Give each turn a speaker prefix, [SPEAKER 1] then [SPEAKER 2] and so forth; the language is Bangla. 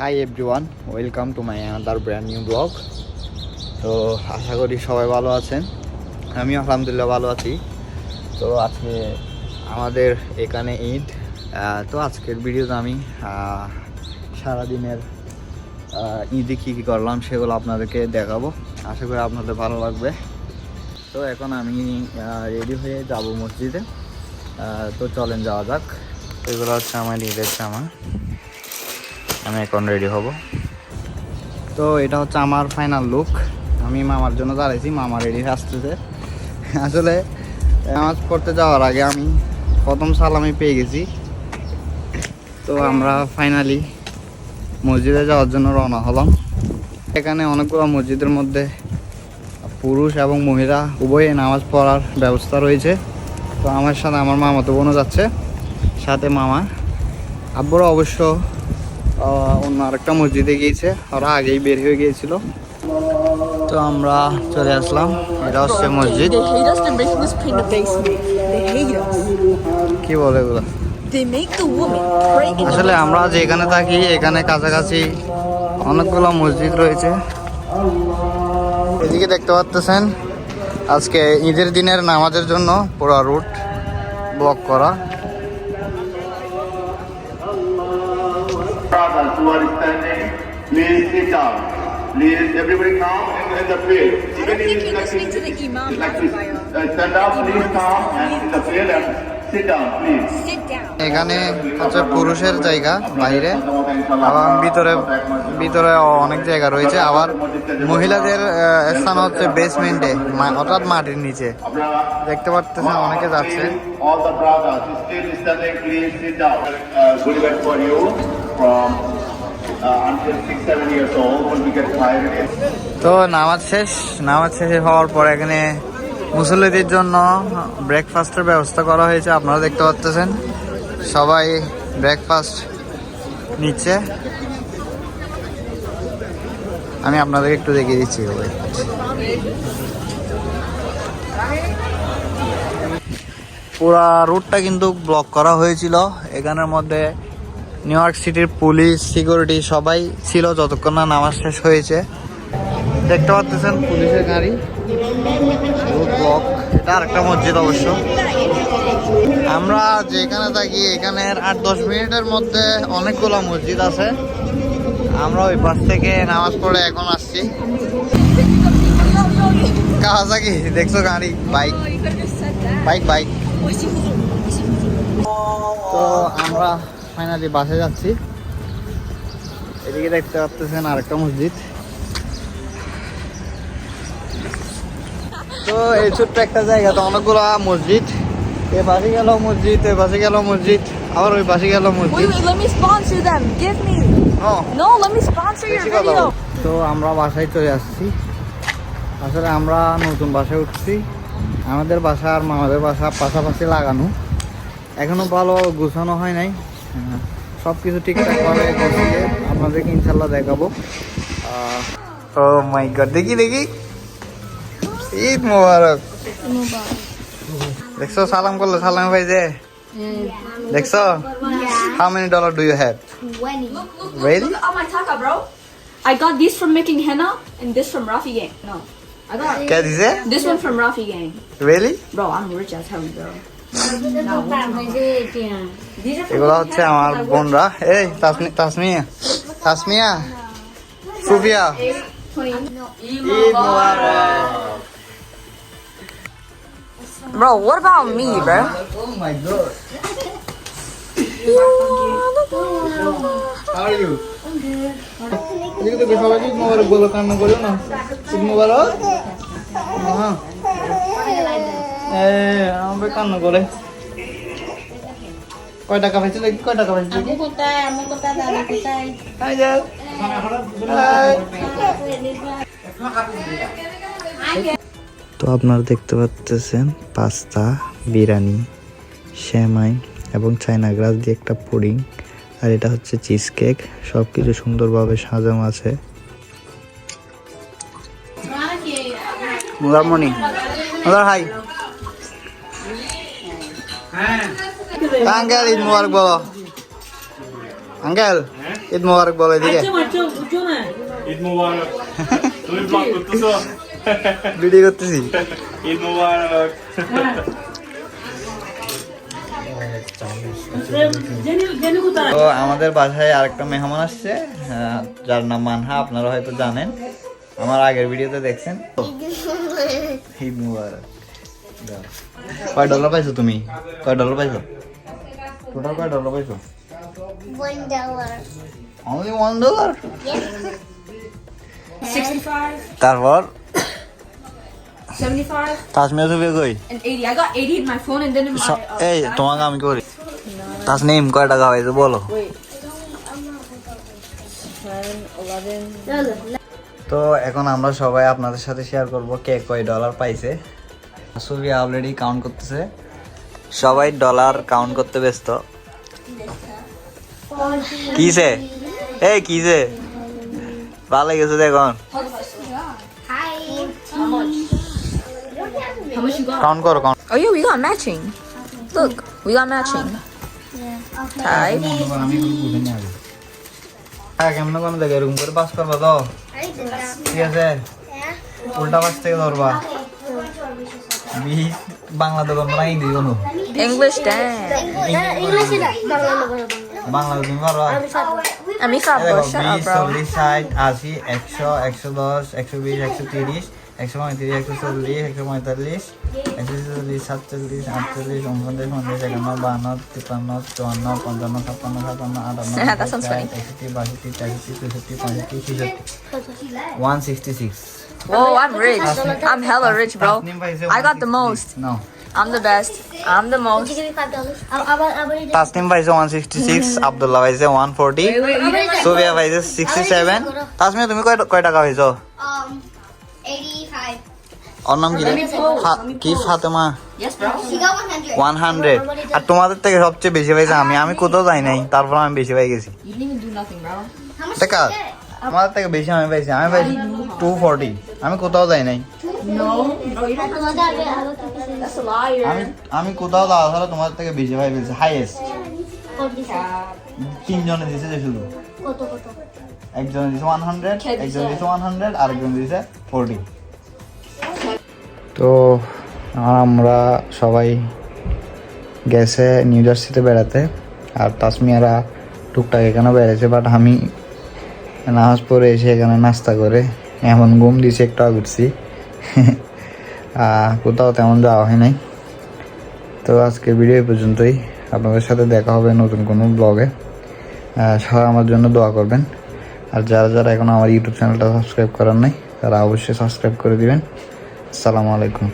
[SPEAKER 1] Hi everyone, welcome to my another brand new blog. তো আশা করি সবাই ভালো আছেন। আমিও আলহামদুলিল্লাহ ভালো আছি। তো আজকে আমাদের এখানে ঈদ। তো আজকের ভিডিওতে আমি সারাদিনের ঈদে কী কী করলাম সেগুলো আপনাদেরকে দেখাবো। আশা করি আপনাদের ভালো লাগবে। তো এখন আমি রেডি হয়ে যাব মসজিদে। তো চলেন যাওয়া যাক। এগুলো হচ্ছে আমার ঈদের জামা। আমি এখন রেডি হব। তো এটা হচ্ছে আমার ফাইনাল লুক। আমি মামার জন্য দাঁড়াইছি, মামা রেডি হয়ে আসতেছে। আসলে নামাজ পড়তে যাওয়ার আগে আমি প্রথম সালামি পেয়ে গেছি। তো আমরা ফাইনালি মসজিদে যাওয়ার জন্য রওনা হলাম। এখানে অনেকগুলো মসজিদের মধ্যে পুরুষ এবং মহিলা উভয়ে নামাজ পড়ার ব্যবস্থা রয়েছে। তো আমার সাথে আমার মামাতো বোনও যাচ্ছে, সাথে মামা আব্বুরা অবশ্য অন্য আরেকটা মসজিদে গিয়েছে, ওরা আগেই বের হয়ে গিয়েছিল। তো আমরা চলে আসলাম। এটা হচ্ছে মসজিদ। কি বলে এগুলো? আসলে আমরা যেখানে থাকি এখানে কাছাকাছি অনেকগুলো মসজিদ রয়েছে। এদিকে দেখতে পাচ্ছেন আজকে ঈদের দিনের নামাজের জন্য পুরো রুট ব্লক করা।
[SPEAKER 2] Who are standing, please sit down. Please, everybody come in the field.
[SPEAKER 3] I don't think you're listening to the imam.
[SPEAKER 2] Like this. Stand up, please come and in the field and sit down, please.
[SPEAKER 3] Sit down.
[SPEAKER 1] এখানে হচ্ছে পুরুষের জায়গা বাইরে, এবং ভিতরে অনেক জায়গা রয়েছে। আবার মহিলাদের স্থান হচ্ছে বেসমেন্টে, অর্থাৎ মাটির নিচে। দেখতে পাচ্ছেন অনেকে যাচ্ছে।
[SPEAKER 2] All the brothers still standing, please sit down. Good event for you from until 6-7 years old when we get tired.
[SPEAKER 1] তো নামাজ শেষ হওয়ার পর এখানে মুসল্লিদের জন্য ব্রেকফাস্টের ব্যবস্থা করা হয়েছে। আপনারা দেখতে পাচ্ছেন সবাই ব্রেকফাস্ট নিচ্ছে। আমি আপনাদেরকে একটু দেখিয়ে দিচ্ছি। পুরা রুটটা কিন্তু ব্লক করা হয়েছিল। এখানের মধ্যে নিউ ইয়র্ক সিটির পুলিশ, সিকিউরিটি সবাই ছিল যতক্ষণ না নামাজ শেষ হয়েছে। দেখতে পাচ্ছেন পুলিশের গাড়ি, ব্লক। এটা আরেকটা মসজিদ অবশ্য। আমরা যেখানে থাকি এখানের 8-10 মিনিটের মধ্যে অনেকগুলো মসজিদ আছে। আমরা ওই পাশ থেকে নামাজ পড়ে এখন আসছি। কাওয়াসাকি দেখছো গাড়ি, বাইক। তো আমরা ফাইনালি বাসে যাচ্ছি। এদিকে দেখতে পাচ্ছেন আরেকটা মসজিদ। তো এই ছোট্ট একটা জায়গা তো অনেকগুলো মসজিদ। এ পাশে গেল মসজিদ, এ পাশে গেল মসজিদ, আবার ওই পাশে গেল মসজিদ।
[SPEAKER 3] Wait, let me sponsor them. Give me. No, let me sponsor your video.
[SPEAKER 1] তো আমরা বাসায় চলে আসছি। আসলে আমরা নতুন বাসায় উঠছি। আমাদের বাসা আর মামাদের বাসা পাশাপাশি লাগানো, এখনো ভালো গোছানো হয় নাই। সব কিছু ঠিকঠাকভাবে করছে, আপনাদেরকে ইনশাল্লাহ দেখাবো। ও মাই গড, দেখি ঈদ মোবারক। দেখছো সালাম করলো, সালাম ভাই যে দেখছো। How many dollars do you have?
[SPEAKER 3] 20.
[SPEAKER 1] Really?
[SPEAKER 3] Look at my taka, bro. I got this from making henna and this from Rafi Gang. No, I got
[SPEAKER 1] क्या दिसे?
[SPEAKER 3] this one from Rafi Gang.
[SPEAKER 1] Really?
[SPEAKER 3] Bro, I'm rich as hell, bro. These are from
[SPEAKER 1] এগুলো হচ্ছে আমার বোনরা। এই তাসমিয়া, সুফিয়া, ঈদ মোবারক।
[SPEAKER 3] Bro, what about me, bro?
[SPEAKER 1] Oh my god. How are you? এদিকে তো সবাইকে ঈদ মোবারক বলো, কান্না করিও না। ঈদ মোবারক। হ্যাঁ, আমাকে কান্না করে। কয় টাকা পাইছো দেখি, কয় টাকা পাইছো দেখি। হাই যাও। তো আপনারা দেখতে পাচ্ছেন পাস্তা, বিরিয়ানি, সেমাই এবং চায়না গ্রাস দিয়ে একটা পুডিং, আর এটা হচ্ছে চিজ কেক। সব কিছু সুন্দরভাবে সাজানো আছে। মুদার হাই। আঙ্কেল ঈদ মোবারক বলো। আঙ্কেল ঈদ মোবারক বলে দিকে
[SPEAKER 4] ঈদ মোবারক তুমি ব্লগ করতেছো
[SPEAKER 1] ভিডিও করতেছি
[SPEAKER 4] ঈদ মোবারক
[SPEAKER 1] তো আমাদের বাসায় আরেকটা মেহমান আসছে যার নাম মানহা, আপনারা হয়তো জানেন, আমার আগের ভিডিওতে দেখছেন। ঈদ মুবারক। কয় ডলার পাইছো তুমি? কয় ডলার পাইছো? টোটাল কয় ডলার পাইছো?
[SPEAKER 5] $1.
[SPEAKER 1] অনলি $1?
[SPEAKER 3] 65,
[SPEAKER 1] তারপর
[SPEAKER 3] 75,
[SPEAKER 1] তাসমিয়া ছবি কই?
[SPEAKER 3] and 80. I got 80 in my phone and then in my.
[SPEAKER 1] এই তোমাকে আমি করি। তাসনিম কয় টাকা পাইছো বলো? তো এখন আমরা সবাই আপনাদের সাথে শেয়ার করব কে কয় ডলার পাইছে। ছবি অলরেডি কাউন্ট করতেছে, সবাই ডলার কাউন্ট করতে ব্যস্ত। কিসে এই কিসে ভালো গেছে দেখুন,
[SPEAKER 5] Hi.
[SPEAKER 3] How much? How much you got?
[SPEAKER 1] Count করো count.
[SPEAKER 3] Oh yeah, we got matching. Look, we got matching. Type.
[SPEAKER 1] আমি এগুলো বুঝে নিয়ে আসবো। হ্যাঁ কেমন কোনো দেখে এরকম করে পাস করবা তো,
[SPEAKER 5] I did that.
[SPEAKER 1] ঠিক আছে?
[SPEAKER 5] Yeah.
[SPEAKER 1] উল্টা পাশ থেকে ধরবা। বাংলা তো তোমরা হিন্দি কোনো
[SPEAKER 3] English dance.
[SPEAKER 5] English is that.
[SPEAKER 1] Bangla তুমি পারো?
[SPEAKER 3] আমি খাবো
[SPEAKER 1] দেখো
[SPEAKER 3] shut
[SPEAKER 1] 20,
[SPEAKER 3] up, bro.
[SPEAKER 1] 40, 60, 80, 100, 110, 120, 130, 135, 140, 145, 146, 47, 48, 49, 50, 51, 52, 53, 54, 55, 56, 57,
[SPEAKER 3] That sounds funny.
[SPEAKER 1] 61, 62, 63, 64, 65, 66, 166.
[SPEAKER 3] Whoa, I'm rich. I'm hella rich, bro.
[SPEAKER 1] Tasnim paise
[SPEAKER 3] I got the
[SPEAKER 1] 166.
[SPEAKER 3] most.
[SPEAKER 1] No.
[SPEAKER 3] I'm the best. I'm the most.
[SPEAKER 5] Give me $5.
[SPEAKER 1] Tasnim paise 166, Abdullah paise 140, Sofia paise 67. Tasmin তুমি কয় টাকা পাইছো?
[SPEAKER 5] 85.
[SPEAKER 1] ওর নাম কি রে? কি Fatema?
[SPEAKER 3] Yes, bro.
[SPEAKER 5] She got 100.
[SPEAKER 1] 100। আর তোমাদের থেকে সবচেয়ে বেশি পাইছে আমি কোথাও যাই নাই, তারপর আমি বেশি পাই গেছি।
[SPEAKER 3] You didn't even do nothing, bro.
[SPEAKER 5] How much
[SPEAKER 1] দেখা
[SPEAKER 5] did you get?
[SPEAKER 1] আমাদের থেকে বেশি আমি পাইছি 240। আমি কোথাও যাই নাই,
[SPEAKER 3] No, bro, you don't have to. That's a liar.
[SPEAKER 1] আমি কোথাও যাওয়া ছাড়া তোমাদের থেকে বেশি পাই ফেলছি, হাইয়েস্ট। তিনজনে দিছে যে শুধু, একজনে দিছে 100, একজন দিছে 100, আরেকজন দিছে 40। তো আমরা সবাই গেছে নিউ জার্সিতে বেড়াতে, আর তাসমিয়ারা টুকটাক এখানে বেড়েছে, বাট আমি নামাজ পড়ে এসে এখানে নাস্তা করে এমন ঘুম দিয়েছি, একটু ঘুরছি, কোথাও তেমন যাওয়া হয় নাই। তো আজকের ভিডিও এই পর্যন্তই, আপনাদের সাথে দেখা হবে নতুন কোনো ব্লগে। সবাই আমার জন্য দোয়া করবেন, আর যারা যারা এখন আমার ইউটিউব চ্যানেলটা সাবস্ক্রাইব করার নাই তারা অবশ্যই সাবস্ক্রাইব করে দিবেন। আসসালামু আলাইকুম।